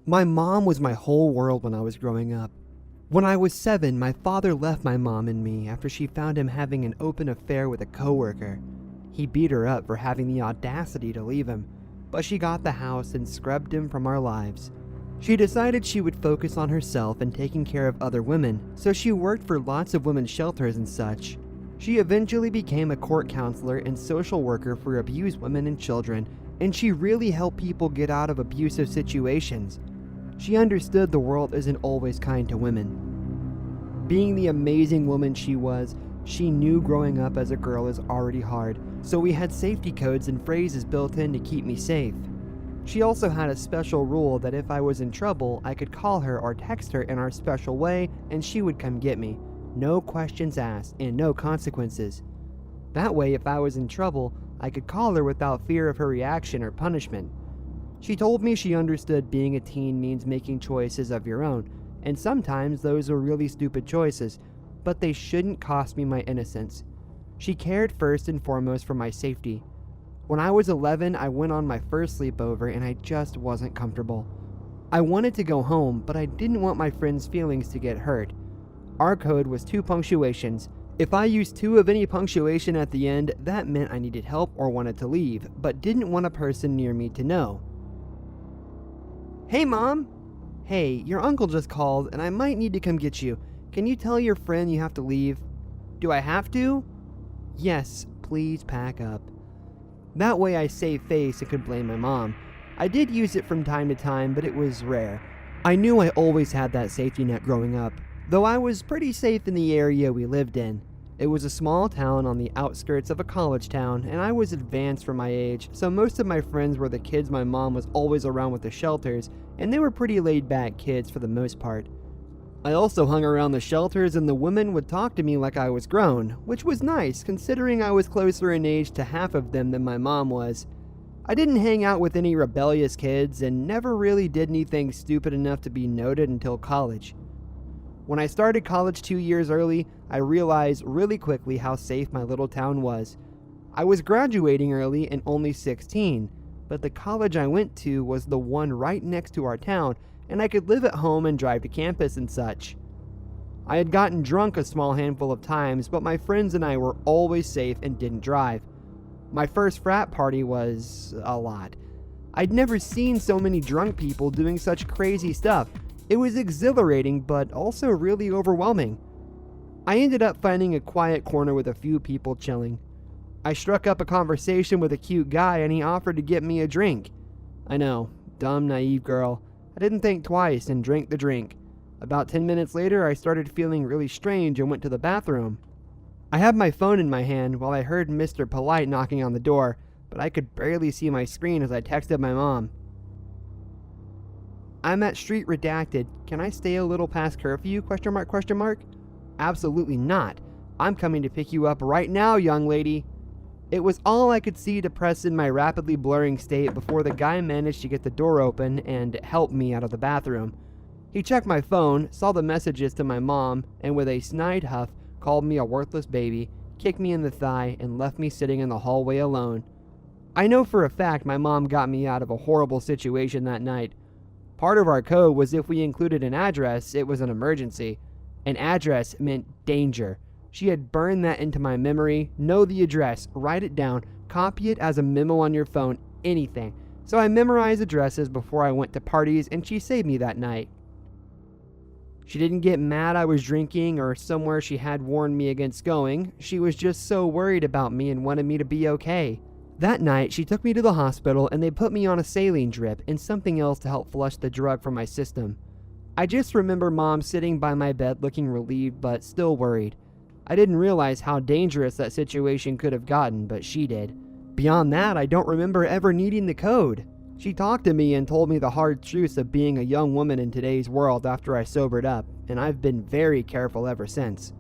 My mom was my whole world when I was growing up. When I was 7, my father left my mom and me after she found him having an open affair with a coworker. He beat her up for having the audacity to leave him, but she got the house and scrubbed him from our lives. She decided she would focus on herself and taking care of other women, so she worked for lots of women's shelters and such. She eventually became a court counselor and social worker for abused women and children, and she really helped people get out of abusive situations. She understood the world isn't always kind to women. Being the amazing woman she was, she knew growing up as a girl is already hard, so we had safety codes and phrases built in to keep me safe. She also had a special rule that if I was in trouble, I could call her or text her in our special way and she would come get me. No questions asked and no consequences. That way, if I was in trouble, I could call her without fear of her reaction or punishment. She told me she understood being a teen means making choices of your own, and sometimes those are really stupid choices, but they shouldn't cost me my innocence. She cared first and foremost for my safety. When I was 11, I went on my first sleepover and I just wasn't comfortable. I wanted to go home, but I didn't want my friends' feelings to get hurt. Our code was 2 punctuations. If I used 2 of any punctuation at the end, that meant I needed help or wanted to leave, but didn't want a person near me to know. "Hey, Mom!" "Hey, your uncle just called and I might need to come get you. Can you tell your friend you have to leave?" "Do I have to?" "Yes, please pack up." That way I saved face and could blame my mom. I did use it from time to time, but it was rare. I knew I always had that safety net growing up, though I was pretty safe in the area we lived in. It was a small town on the outskirts of a college town, and I was advanced for my age, so most of my friends were the kids my mom was always around with the shelters, and they were pretty laid-back kids for the most part. I also hung around the shelters and the women would talk to me like I was grown, which was nice considering I was closer in age to half of them than my mom was. I didn't hang out with any rebellious kids and never really did anything stupid enough to be noted until college. When I started college 2 years early, I realized really quickly how safe my little town was. I was graduating early and only 16, but the college I went to was the one right next to our town, and I could live at home and drive to campus and such. I had gotten drunk a small handful of times, but my friends and I were always safe and didn't drive. My first frat party was a lot. I'd never seen so many drunk people doing such crazy stuff. It was exhilarating, but also really overwhelming. I ended up finding a quiet corner with a few people chilling. I struck up a conversation with a cute guy and he offered to get me a drink. I know, dumb, naive girl. I didn't think twice and drank the drink. About 10 minutes later, I started feeling really strange and went to the bathroom. I had my phone in my hand while I heard Mr. Polite knocking on the door, but I could barely see my screen as I texted my mom. "I'm at street redacted. Can I stay a little past curfew? ? "Absolutely not. I'm coming to pick you up right now, young lady." It was all I could see to press in my rapidly blurring state before the guy managed to get the door open and help me out of the bathroom. He checked my phone, saw the messages to my mom, and with a snide huff, called me a worthless baby, kicked me in the thigh, and left me sitting in the hallway alone. I know for a fact my mom got me out of a horrible situation that night. Part of our code was if we included an address, it was an emergency. An address meant danger. She had burned that into my memory. Know the address, write it down, copy it as a memo on your phone, anything. So I memorized addresses before I went to parties, and she saved me that night. She didn't get mad I was drinking or somewhere she had warned me against going. She was just so worried about me and wanted me to be okay. That night, she took me to the hospital and they put me on a saline drip and something else to help flush the drug from my system. I just remember Mom sitting by my bed looking relieved but still worried. I didn't realize how dangerous that situation could have gotten, but she did. Beyond that, I don't remember ever needing the code. She talked to me and told me the hard truths of being a young woman in today's world after I sobered up, and I've been very careful ever since.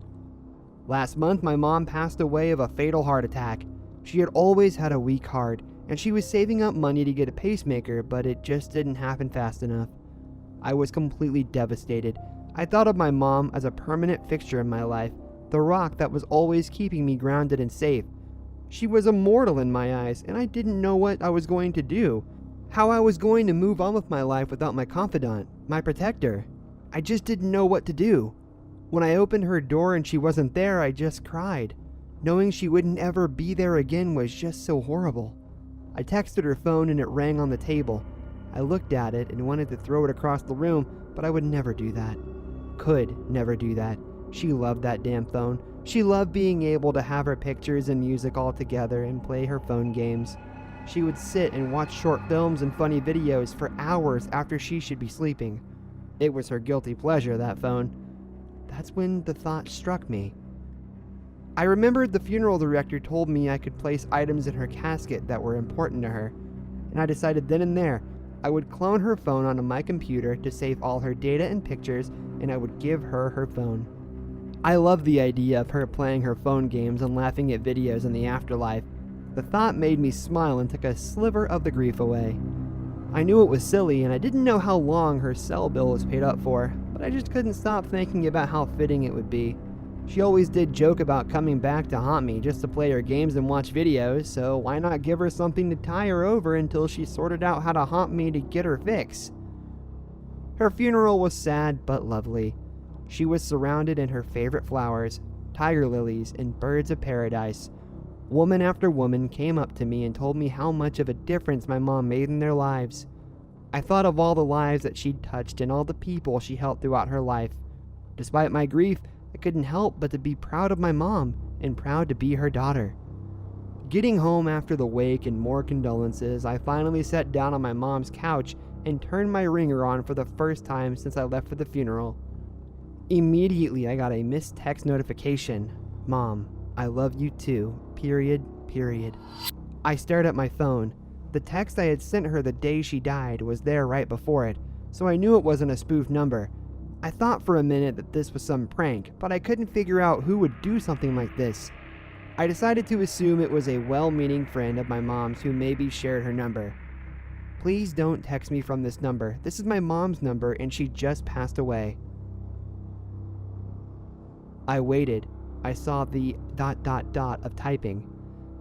Last month, my mom passed away of a fatal heart attack. She had always had a weak heart, and she was saving up money to get a pacemaker, but it just didn't happen fast enough. I was completely devastated. I thought of my mom as a permanent fixture in my life, the rock that was always keeping me grounded and safe. She was immortal in my eyes, and I didn't know what I was going to do. How I was going to move on with my life without my confidant, my protector. I just didn't know what to do. When I opened her door and she wasn't there, I just cried. Knowing she wouldn't ever be there again was just so horrible. I texted her phone and it rang on the table. I looked at it and wanted to throw it across the room, but I would never do that. Could never do that. She loved that damn phone. She loved being able to have her pictures and music all together and play her phone games. She would sit and watch short films and funny videos for hours after she should be sleeping. It was her guilty pleasure, that phone. That's when the thought struck me. I remembered the funeral director told me I could place items in her casket that were important to her, and I decided then and there I would clone her phone onto my computer to save all her data and pictures, and I would give her her phone. I loved the idea of her playing her phone games and laughing at videos in the afterlife. The thought made me smile and took a sliver of the grief away. I knew it was silly, and I didn't know how long her cell bill was paid up for, but I just couldn't stop thinking about how fitting it would be. She always did joke about coming back to haunt me just to play her games and watch videos, so why not give her something to tie her over until she sorted out how to haunt me to get her fix? Her funeral was sad but lovely. She was surrounded in her favorite flowers, tiger lilies and birds of paradise. Woman after woman came up to me and told me how much of a difference my mom made in their lives. I thought of all the lives that she'd touched and all the people she helped throughout her life. Despite my grief, I couldn't help but to be proud of my mom and proud to be her daughter. Getting home after the wake and more condolences, I finally sat down on my mom's couch and turned my ringer on for the first time since I left for the funeral. Immediately, I got a missed text notification. Mom, I love you too. ... I stared at my phone. The text I had sent her the day she died was there right before it, so I knew it wasn't a spoof number. I thought for a minute that this was some prank, but I couldn't figure out who would do something like this. I decided to assume it was a well-meaning friend of my mom's who maybe shared her number. Please don't text me from this number. This is my mom's number and she just passed away. I waited. I saw the ... of typing.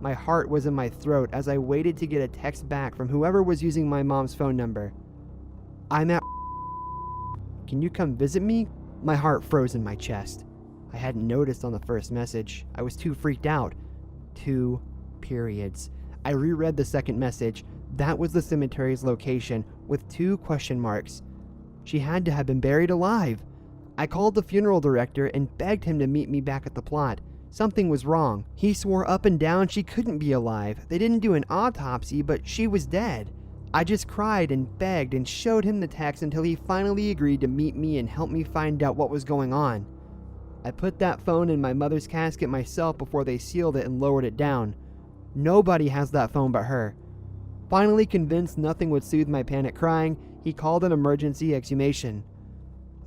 My heart was in my throat as I waited to get a text back from whoever was using my mom's phone number. I'm at... Can you come visit me? My heart froze in my chest. I hadn't noticed on the first message. I was too freaked out. 2 periods. I reread the second message. That was the cemetery's location with 2 question marks. She had to have been buried alive. I called the funeral director and begged him to meet me back at the plot. Something was wrong. He swore up and down she couldn't be alive. They didn't do an autopsy, but she was dead. I just cried and begged and showed him the text until he finally agreed to meet me and help me find out what was going on. I put that phone in my mother's casket myself before they sealed it and lowered it down. Nobody has that phone but her. Finally convinced nothing would soothe my panic crying, he called an emergency exhumation.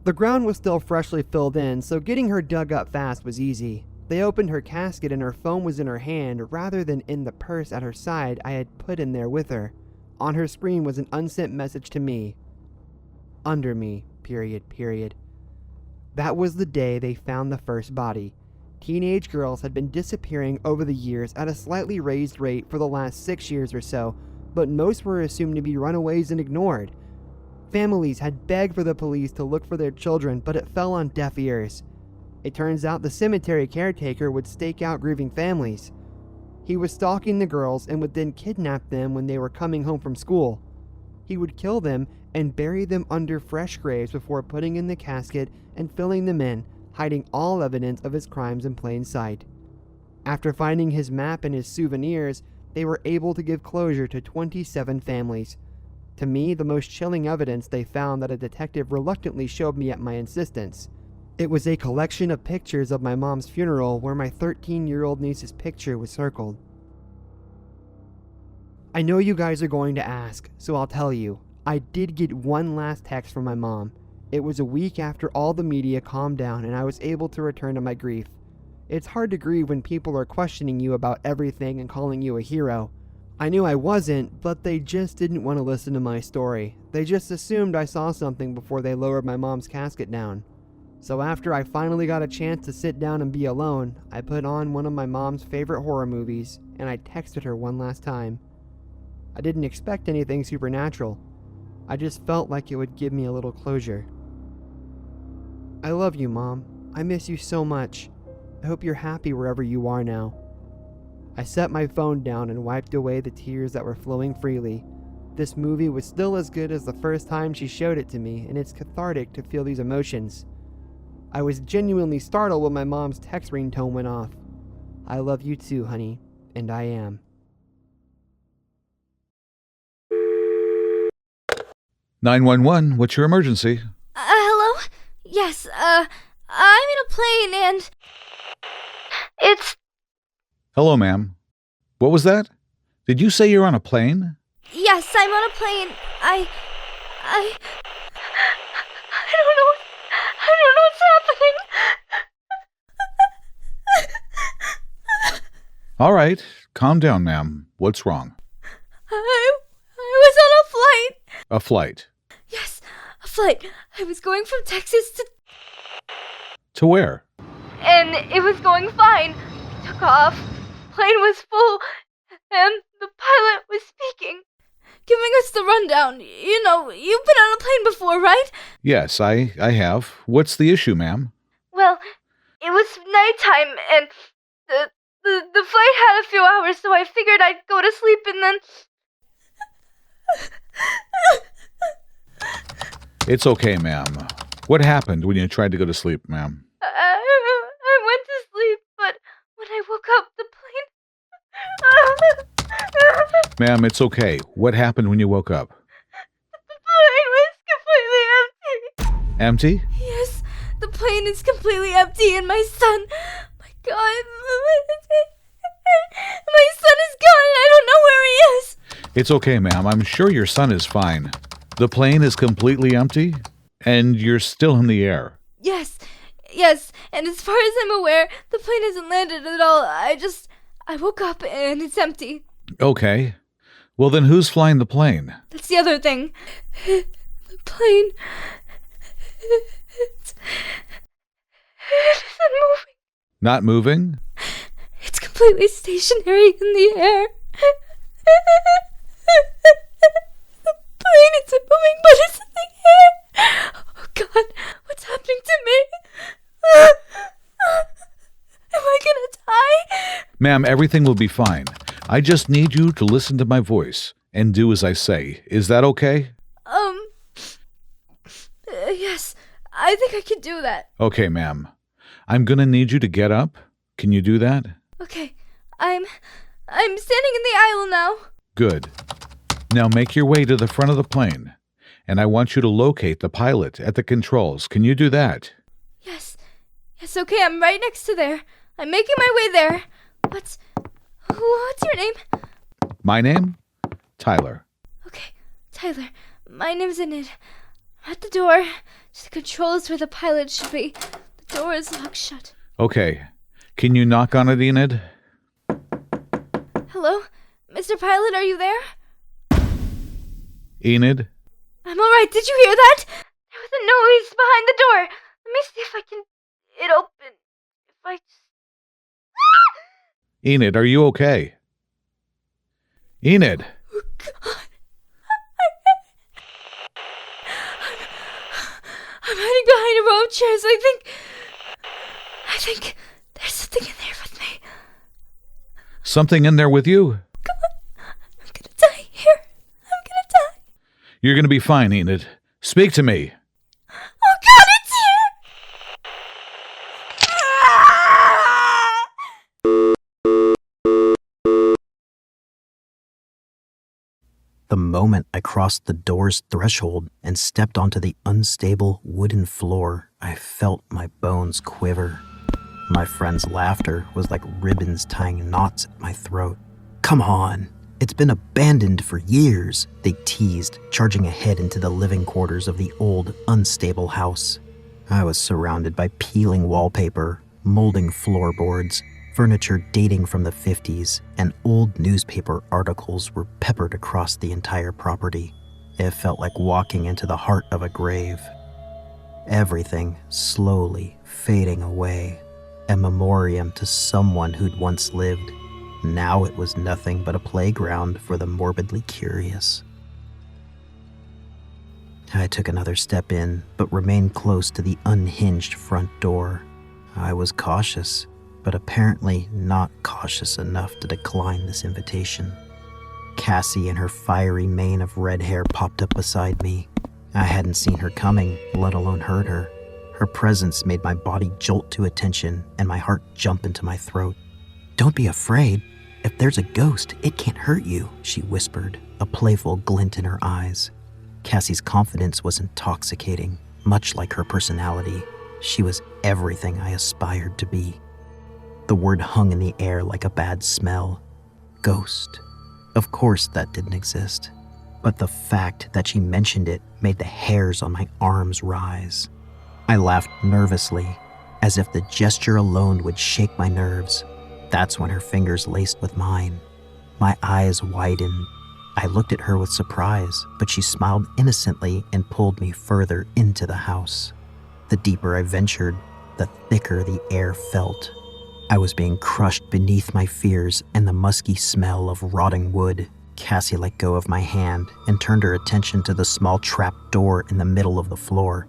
The ground was still freshly filled in, so getting her dug up fast was easy. They opened her casket and her phone was in her hand rather than in the purse at her side I had put in there with her. On her screen was an unsent message to me. Under me, ... That was the day they found the first body. Teenage girls had been disappearing over the years at a slightly raised rate for the last 6 years or so, but most were assumed to be runaways and ignored. Families had begged for the police to look for their children, but it fell on deaf ears. It turns out the cemetery caretaker would stake out grieving families. He was stalking the girls and would then kidnap them when they were coming home from school. He would kill them and bury them under fresh graves before putting in the casket and filling them in, hiding all evidence of his crimes in plain sight. After finding his map and his souvenirs, they were able to give closure to 27 families. To me, the most chilling evidence they found that a detective reluctantly showed me at my insistence. It was a collection of pictures of my mom's funeral where my 13-year-old niece's picture was circled. I know you guys are going to ask, so I'll tell you. I did get one last text from my mom. It was a week after all the media calmed down and I was able to return to my grief. It's hard to grieve when people are questioning you about everything and calling you a hero. I knew I wasn't, but they just didn't want to listen to my story. They just assumed I saw something before they lowered my mom's casket down. So after I finally got a chance to sit down and be alone, I put on one of my mom's favorite horror movies, and I texted her one last time. I didn't expect anything supernatural. I just felt like it would give me a little closure. I love you, Mom. I miss you so much. I hope you're happy wherever you are now. I set my phone down and wiped away the tears that were flowing freely. This movie was still as good as the first time she showed it to me, and it's cathartic to feel these emotions. I was genuinely startled when my mom's text ringtone went off. I love you too, honey, and I am. "911, what's your emergency?" Hello? Yes, I'm in a plane and... It's... "Hello, ma'am. What was that? Did you say you're on a plane?" Yes, I'm on a plane. I don't know... I don't know what's happening. All right, calm down, ma'am. What's wrong? I was on a flight. A flight. Yes, a flight. I was going from Texas to... To where? And it was going fine. Took off. Plane was full. And the pilot was speaking. Giving us the rundown. You know, you've been on a plane before, right? Yes, I have. What's the issue, ma'am? Well, it was nighttime and the flight had a few hours, so I figured I'd go to sleep and then... It's okay, ma'am. What happened when you tried to go to sleep, ma'am? I went to sleep, but when I woke up, the plane... Ma'am, it's okay. What happened when you woke up? The plane was completely empty. Empty? Yes, the plane is completely empty and my son... My God... My son is gone and I don't know where he is. It's okay, ma'am. I'm sure your son is fine. The plane is completely empty, and you're still in the air. Yes, and as far as I'm aware, the plane hasn't landed at all. I woke up and it's empty. Okay. Well, then who's flying the plane? That's the other thing. The plane... It isn't moving. Not moving? It's completely stationary in the air. The plane isn't moving, but it's in the air. Oh God, what's happening to me? Am I gonna die? Ma'am, everything will be fine. I just need you to listen to my voice and do as I say. Is that okay? Yes, I think I can do that. Okay, ma'am. I'm gonna need you to get up. Can you do that? Okay, I'm standing in the aisle now. Good. Now make your way to the front of the plane, and I want you to locate the pilot at the controls. Can you do that? Yes, okay, I'm right next to there. I'm making my way there. What's your name? My name? Tyler. Okay, Tyler, my name's Enid. I'm at the door. The controls where the pilot should be. The door is locked shut. Okay. Can you knock on it, Enid? Hello? Mr. Pilot, are you there? Enid? I'm alright, did you hear that? There was a noise behind the door. Let me see if I can... It open. If I just... Enid, are you okay? Enid! Oh, God. I'm hiding behind a row of chairs. I think there's something in there with me. Something in there with you? God, I'm gonna die here. I'm gonna die. You're gonna be fine, Enid. Speak to me. Oh God, it's here! The moment I crossed the door's threshold and stepped onto the unstable wooden floor, I felt my bones quiver. My friend's laughter was like ribbons tying knots at my throat. "Come on, it's been abandoned for years," they teased, charging ahead into the living quarters of the old, unstable house. I was surrounded by peeling wallpaper, molding floorboards, furniture dating from the 50s, and old newspaper articles were peppered across the entire property. It felt like walking into the heart of a grave. Everything slowly fading away, a memoriam to someone who'd once lived. Now it was nothing but a playground for the morbidly curious. I took another step in, but remained close to the unhinged front door. I was cautious, but apparently not cautious enough to decline this invitation. Cassie and her fiery mane of red hair popped up beside me. I hadn't seen her coming, let alone heard her. Her presence made my body jolt to attention and my heart jump into my throat. "Don't be afraid. If there's a ghost, it can't hurt you," she whispered, a playful glint in her eyes. Cassie's confidence was intoxicating, much like her personality. She was everything I aspired to be. The word hung in the air like a bad smell. Ghost. Of course that didn't exist. But the fact that she mentioned it made the hairs on my arms rise. I laughed nervously, as if the gesture alone would shake my nerves. That's when her fingers laced with mine. My eyes widened. I looked at her with surprise, but she smiled innocently and pulled me further into the house. The deeper I ventured, the thicker the air felt. I was being crushed beneath my fears and the musky smell of rotting wood. Cassie let go of my hand and turned her attention to the small trap door in the middle of the floor.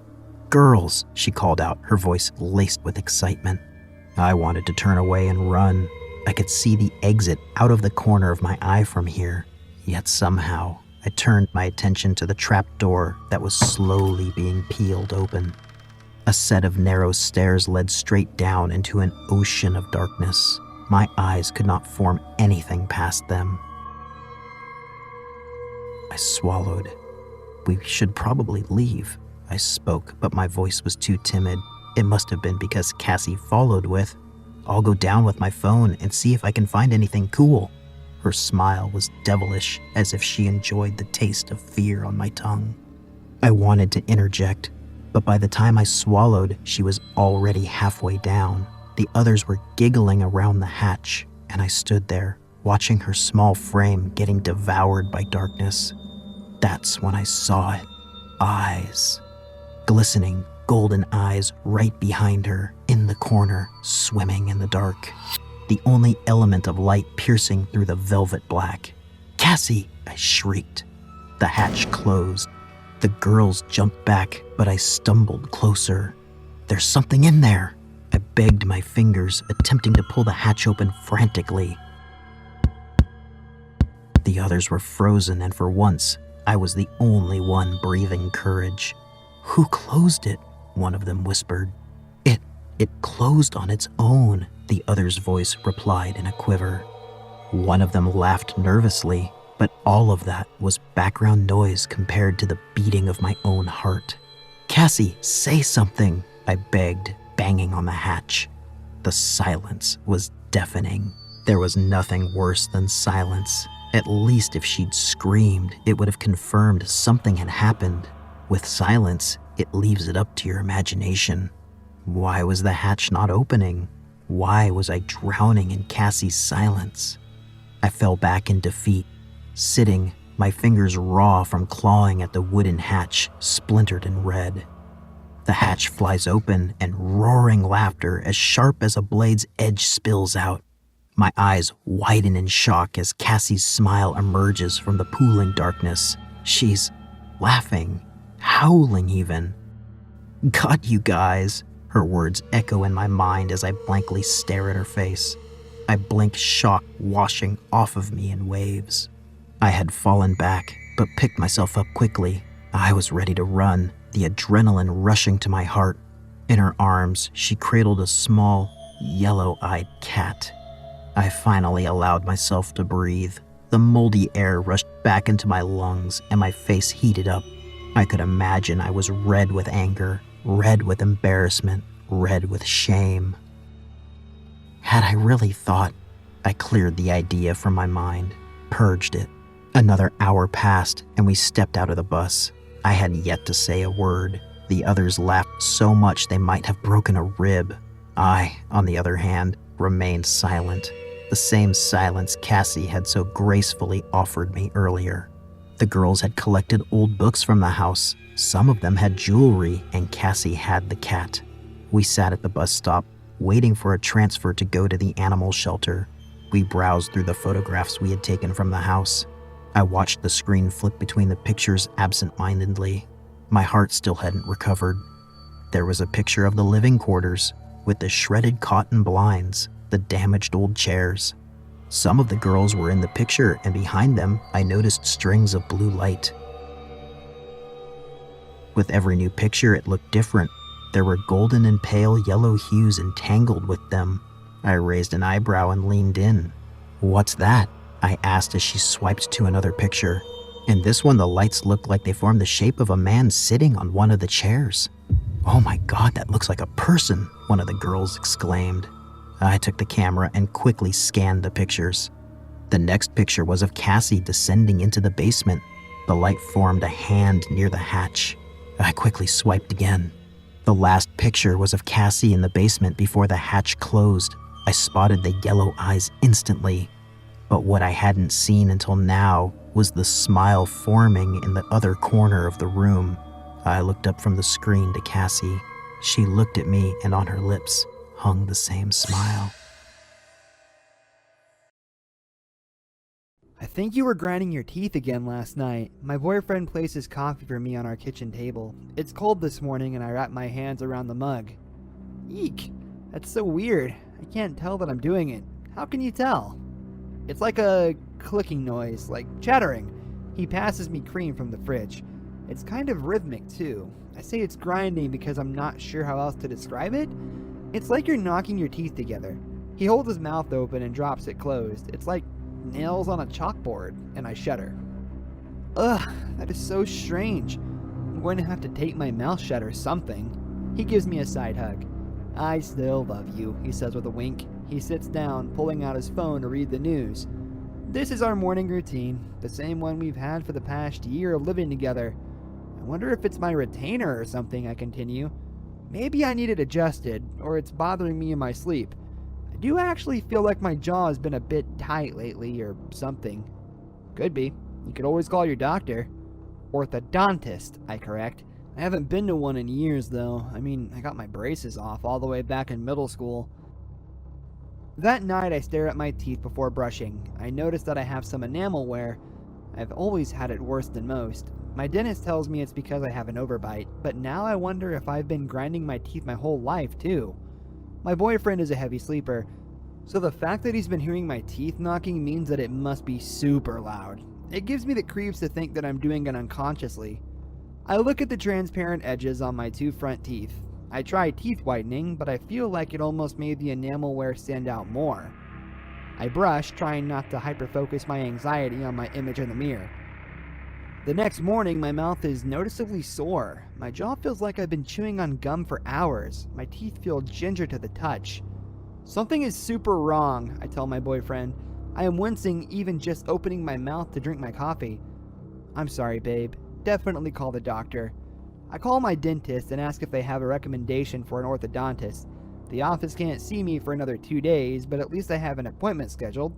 "Girls," she called out, her voice laced with excitement. I wanted to turn away and run. I could see the exit out of the corner of my eye from here. Yet somehow, I turned my attention to the trap door that was slowly being peeled open. A set of narrow stairs led straight down into an ocean of darkness. My eyes could not form anything past them. I swallowed. "We should probably leave," I spoke, but my voice was too timid. It must have been because Cassie followed with, "I'll go down with my phone and see if I can find anything cool." Her smile was devilish, as if she enjoyed the taste of fear on my tongue. I wanted to interject, but by the time I swallowed, she was already halfway down. The others were giggling around the hatch, and I stood there, watching her small frame getting devoured by darkness. That's when I saw it. Eyes. Glistening, golden eyes right behind her, in the corner, swimming in the dark. The only element of light piercing through the velvet black. "Cassie!" I shrieked. The hatch closed. The girls jumped back, but I stumbled closer. "There's something in there!" I begged my fingers, attempting to pull the hatch open frantically. The others were frozen, and for once, I was the only one breathing courage. "Who closed it?" one of them whispered. It closed on its own," the other's voice replied in a quiver. One of them laughed nervously, but all of that was background noise compared to the beating of my own heart. "Cassie, say something," I begged, banging on the hatch. The silence was deafening. There was nothing worse than silence. At least if she'd screamed, it would have confirmed something had happened. With silence, it leaves it up to your imagination. Why was the hatch not opening? Why was I drowning in Cassie's silence? I fell back in defeat, sitting, my fingers raw from clawing at the wooden hatch, splintered and red. The hatch flies open, and roaring laughter as sharp as a blade's edge spills out. My eyes widen in shock as Cassie's smile emerges from the pooling darkness. She's laughing, howling even. "Got you guys," her words echo in my mind as I blankly stare at her face. I blink, shock washing off of me in waves. I had fallen back, but picked myself up quickly. I was ready to run, the adrenaline rushing to my heart. In her arms, she cradled a small, yellow-eyed cat. I finally allowed myself to breathe. The moldy air rushed back into my lungs, and my face heated up. I could imagine I was red with anger, red with embarrassment, red with shame. Had I really thought? I cleared the idea from my mind, purged it. Another hour passed, and we stepped out of the bus. I had yet to say a word. The others laughed so much they might have broken a rib. I, on the other hand, remained silent. The same silence Cassie had so gracefully offered me earlier. The girls had collected old books from the house. Some of them had jewelry, and Cassie had the cat. We sat at the bus stop, waiting for a transfer to go to the animal shelter. We browsed through the photographs we had taken from the house. I watched the screen flip between the pictures absent-mindedly. My heart still hadn't recovered. There was a picture of the living quarters, with the shredded cotton blinds, the damaged old chairs. Some of the girls were in the picture, and behind them, I noticed strings of blue light. With every new picture, it looked different. There were golden and pale yellow hues entangled with them. I raised an eyebrow and leaned in. "What's that?" I asked as she swiped to another picture. In this one, the lights looked like they formed the shape of a man sitting on one of the chairs. "Oh my God, that looks like a person," one of the girls exclaimed. I took the camera and quickly scanned the pictures. The next picture was of Cassie descending into the basement. The light formed a hand near the hatch. I quickly swiped again. The last picture was of Cassie in the basement before the hatch closed. I spotted the yellow eyes instantly. But what I hadn't seen until now was the smile forming in the other corner of the room. I looked up from the screen to Cassie. She looked at me, and on her lips hung the same smile. I think you were grinding your teeth again last night. My boyfriend places coffee for me on our kitchen table. It's cold this morning and I wrap my hands around the mug. Eek, that's so weird. I can't tell that I'm doing it. How can you tell? It's like a clicking noise, like chattering. He passes me cream from the fridge. It's kind of rhythmic too. I say it's grinding because I'm not sure how else to describe it. It's like you're knocking your teeth together. He holds his mouth open and drops it closed. It's like nails on a chalkboard, and I shudder. Ugh, that is so strange. I'm going to have to tape my mouth shut or something. He gives me a side hug. "I still love you," he says with a wink. He sits down, pulling out his phone to read the news. This is our morning routine, the same one we've had for the past year of living together. I wonder if it's my retainer or something, I continue. Maybe I need it adjusted, or it's bothering me in my sleep. I do actually feel like my jaw has been a bit tight lately, or something. Could be. You could always call your doctor. Orthodontist, I correct. I haven't been to one in years, though. I mean, I got my braces off all the way back in middle school. That night, I stare at my teeth before brushing. I notice that I have some enamel wear. I've always had it worse than most. My dentist tells me it's because I have an overbite, but now I wonder if I've been grinding my teeth my whole life, too. My boyfriend is a heavy sleeper, so the fact that he's been hearing my teeth knocking means that it must be super loud. It gives me the creeps to think that I'm doing it unconsciously. I look at the transparent edges on my two front teeth. I tried teeth whitening, but I feel like it almost made the enamel wear stand out more. I brush, trying not to hyperfocus my anxiety on my image in the mirror. The next morning, my mouth is noticeably sore. My jaw feels like I've been chewing on gum for hours. My teeth feel ginger to the touch. Something is super wrong, I tell my boyfriend. I am wincing even just opening my mouth to drink my coffee. I'm sorry, babe. Definitely call the doctor. I call my dentist and ask if they have a recommendation for an orthodontist. The office can't see me for another 2 days, but at least I have an appointment scheduled.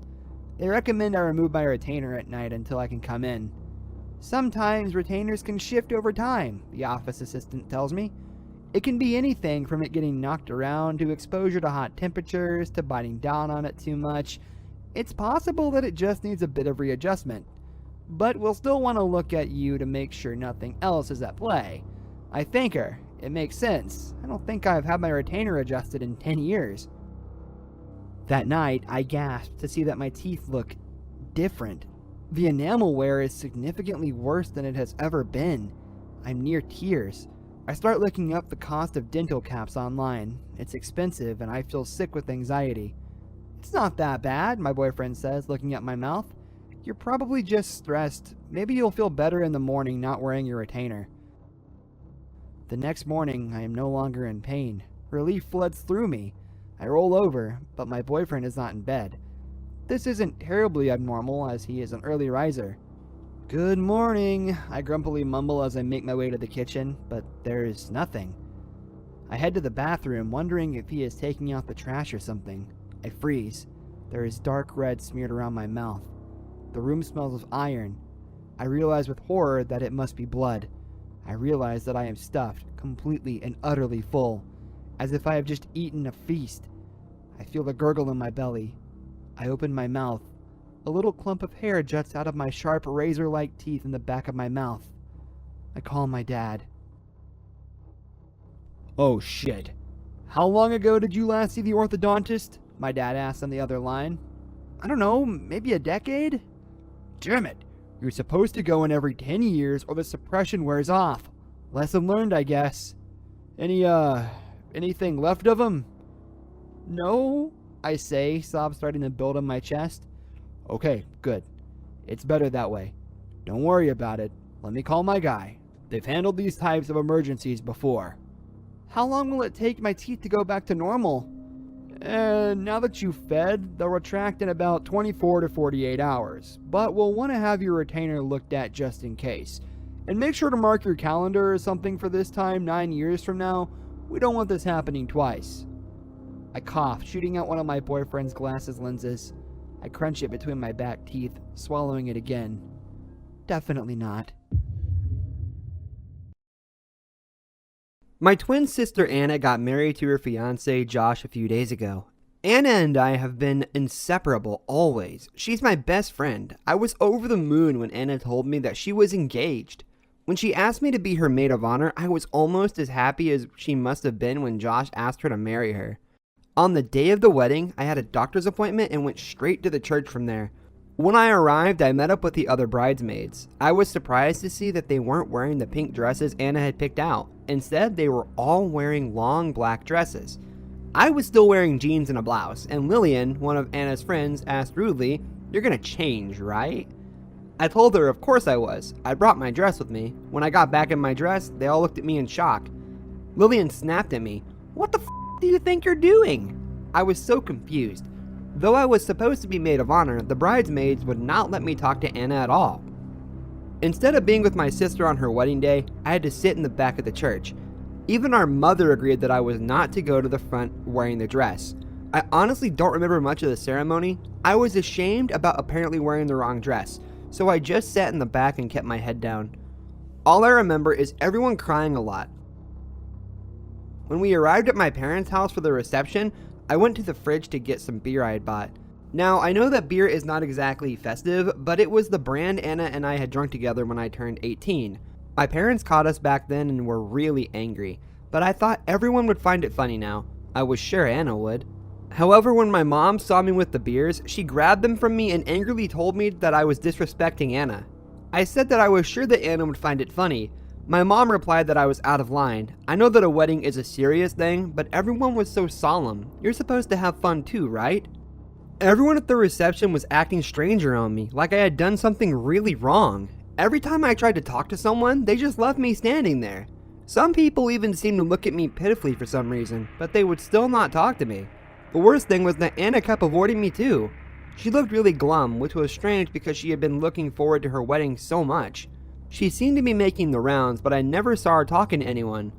They recommend I remove my retainer at night until I can come in. Sometimes retainers can shift over time, the office assistant tells me. It can be anything from it getting knocked around to exposure to hot temperatures to biting down on it too much. It's possible that it just needs a bit of readjustment. But we'll still want to look at you to make sure nothing else is at play. I thank her. It makes sense. I don't think I've had my retainer adjusted in 10 years. That night, I gasped to see that my teeth look different. The enamel wear is significantly worse than it has ever been. I'm near tears. I start looking up the cost of dental caps online. It's expensive and I feel sick with anxiety. It's not that bad, my boyfriend says, looking at my mouth. You're probably just stressed. Maybe you'll feel better in the morning not wearing your retainer. The next morning, I am no longer in pain. Relief floods through me. I roll over, but my boyfriend is not in bed. This isn't terribly abnormal, as he is an early riser. Good morning, I grumpily mumble as I make my way to the kitchen, but there is nothing. I head to the bathroom, wondering if he is taking out the trash or something. I freeze. There is dark red smeared around my mouth. The room smells of iron. I realize with horror that it must be blood. I realize that I am stuffed, completely and utterly full, as if I have just eaten a feast. I feel the gurgle in my belly. I open my mouth. A little clump of hair juts out of my sharp razor-like teeth in the back of my mouth. I call my dad. "Oh shit. How long ago did you last see the orthodontist?" my dad asked on the other line. "I don't know, maybe a decade?" "Damn it. You're supposed to go in every 10 years or the suppression wears off. Lesson learned, I guess. Anything left of him?" "No," I say, sobs starting to build on my chest. "Okay, good. It's better that way. Don't worry about it. Let me call my guy. They've handled these types of emergencies before." "How long will it take my teeth to go back to normal?" Now that you've fed, they'll retract in about 24 to 48 hours. But we'll want to have your retainer looked at just in case. And make sure to mark your calendar or something for this time 9 years from now. We don't want this happening twice." I cough, shooting out one of my boyfriend's glasses lenses. I crunch it between my back teeth, swallowing it again. Definitely not. My twin sister Anna got married to her fiancé Josh a few days ago. Anna and I have been inseparable always. She's my best friend. I was over the moon when Anna told me that she was engaged. When she asked me to be her maid of honor, I was almost as happy as she must have been when Josh asked her to marry her. On the day of the wedding, I had a doctor's appointment and went straight to the church from there. When I arrived, I met up with the other bridesmaids. I was surprised to see that they weren't wearing the pink dresses Anna had picked out. Instead, they were all wearing long black dresses. I was still wearing jeans and a blouse, and Lillian, one of Anna's friends, asked rudely, "You're gonna change, right?" I told her of course I was. I brought my dress with me. When I got back in my dress, they all looked at me in shock. Lillian snapped at me. "What the f*** do you think you're doing?" I was so confused. Though I was supposed to be maid of honor, the bridesmaids would not let me talk to Anna at all. Instead of being with my sister on her wedding day, I had to sit in the back of the church. Even our mother agreed that I was not to go to the front wearing the dress. I honestly don't remember much of the ceremony. I was ashamed about apparently wearing the wrong dress, so I just sat in the back and kept my head down. All I remember is everyone crying a lot. When we arrived at my parents' house for the reception, I went to the fridge to get some beer I had bought. Now, I know that beer is not exactly festive, but it was the brand Anna and I had drunk together when I turned 18. My parents caught us back then and were really angry, but I thought everyone would find it funny now. I was sure Anna would. However, when my mom saw me with the beers, she grabbed them from me and angrily told me that I was disrespecting Anna. I said that I was sure that Anna would find it funny. My mom replied that I was out of line. I know that a wedding is a serious thing, but everyone was so solemn. You're supposed to have fun too, right? Everyone at the reception was acting strange around me, like I had done something really wrong. Every time I tried to talk to someone, they just left me standing there. Some people even seemed to look at me pitifully for some reason, but they would still not talk to me. The worst thing was that Anna kept avoiding me too. She looked really glum, which was strange because she had been looking forward to her wedding so much. She seemed to be making the rounds, but I never saw her talking to anyone.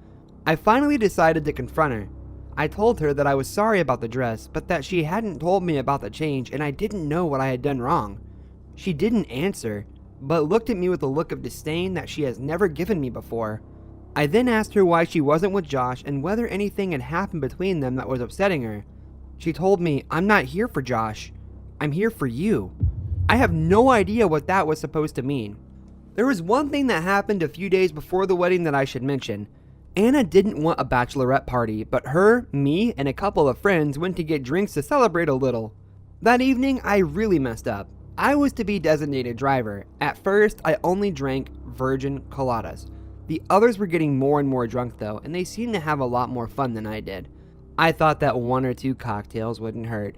I finally decided to confront her. I told her that I was sorry about the dress, but that she hadn't told me about the change and I didn't know what I had done wrong. She didn't answer, but looked at me with a look of disdain that she has never given me before. I then asked her why she wasn't with Josh and whether anything had happened between them that was upsetting her. She told me, "I'm not here for Josh. I'm here for you." I have no idea what that was supposed to mean. There was one thing that happened a few days before the wedding that I should mention. Anna didn't want a bachelorette party, but her, me, and a couple of friends went to get drinks to celebrate a little. That evening, I really messed up. I was to be designated driver. At first, I only drank virgin coladas. The others were getting more and more drunk though, and they seemed to have a lot more fun than I did. I thought that 1 or 2 cocktails wouldn't hurt.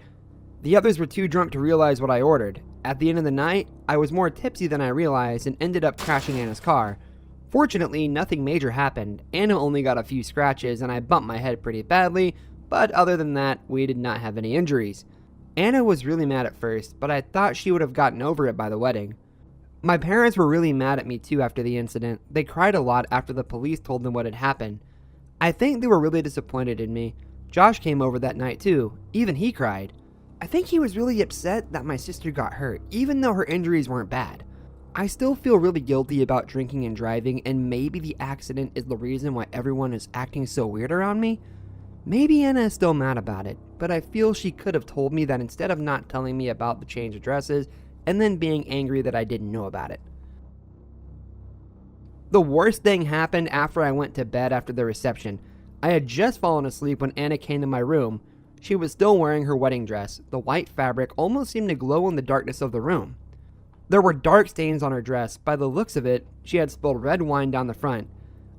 The others were too drunk to realize what I ordered. At the end of the night, I was more tipsy than I realized and ended up crashing Anna's car. Fortunately, nothing major happened. Anna only got a few scratches and I bumped my head pretty badly, but other than that, we did not have any injuries. Anna was really mad at first, but I thought she would have gotten over it by the wedding. My parents were really mad at me too after the incident. They cried a lot after the police told them what had happened. I think they were really disappointed in me. Josh came over that night too. Even he cried. I think he was really upset that my sister got hurt, even though her injuries weren't bad. I still feel really guilty about drinking and driving, and maybe the accident is the reason why everyone is acting so weird around me. Maybe Anna is still mad about it, but I feel she could have told me that instead of not telling me about the change of dresses and then being angry that I didn't know about it. The worst thing happened after I went to bed after the reception. I had just fallen asleep when Anna came to my room. She was still wearing her wedding dress. The white fabric almost seemed to glow in the darkness of the room. There were dark stains on her dress. By the looks of it, she had spilled red wine down the front.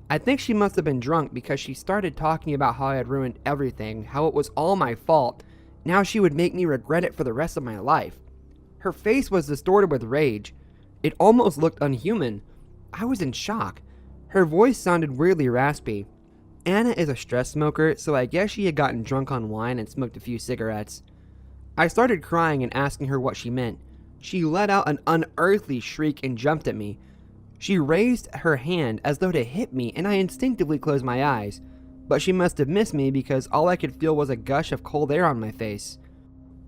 I think she must have been drunk because she started talking about how I had ruined everything, how it was all my fault. Now she would make me regret it for the rest of my life. Her face was distorted with rage. It almost looked unhuman. I was in shock. Her voice sounded weirdly raspy. Anna is a stress smoker, so I guess she had gotten drunk on wine and smoked a few cigarettes. I started crying and asking her what she meant. She let out an unearthly shriek and jumped at me. She raised her hand as though to hit me, and I instinctively closed my eyes. But she must have missed me because all I could feel was a gush of cold air on my face.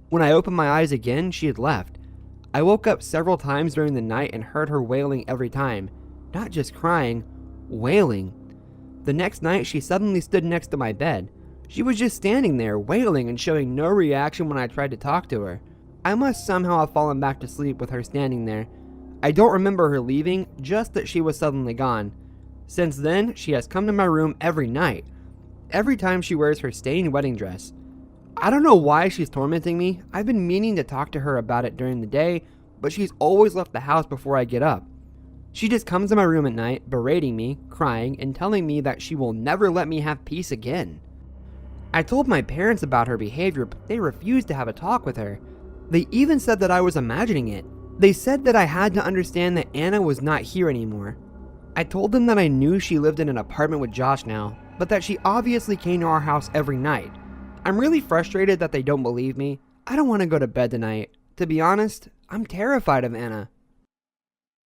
When I opened my eyes again, she had left. I woke up several times during the night and heard her wailing every time. Not just crying, wailing. The next night, she suddenly stood next to my bed. She was just standing there, wailing and showing no reaction when I tried to talk to her. I must somehow have fallen back to sleep with her standing there. I don't remember her leaving, just that she was suddenly gone. Since then, she has come to my room every night. Every time she wears her stained wedding dress. I don't know why she's tormenting me. I've been meaning to talk to her about it during the day, but she's always left the house before I get up. She just comes to my room at night, berating me, crying, and telling me that she will never let me have peace again. I told my parents about her behavior, but they refused to have a talk with her. They even said that I was imagining it. They said that I had to understand that Anna was not here anymore. I told them that I knew she lived in an apartment with Josh now, but that she obviously came to our house every night. I'm really frustrated that they don't believe me. I don't want to go to bed tonight. To be honest, I'm terrified of Anna.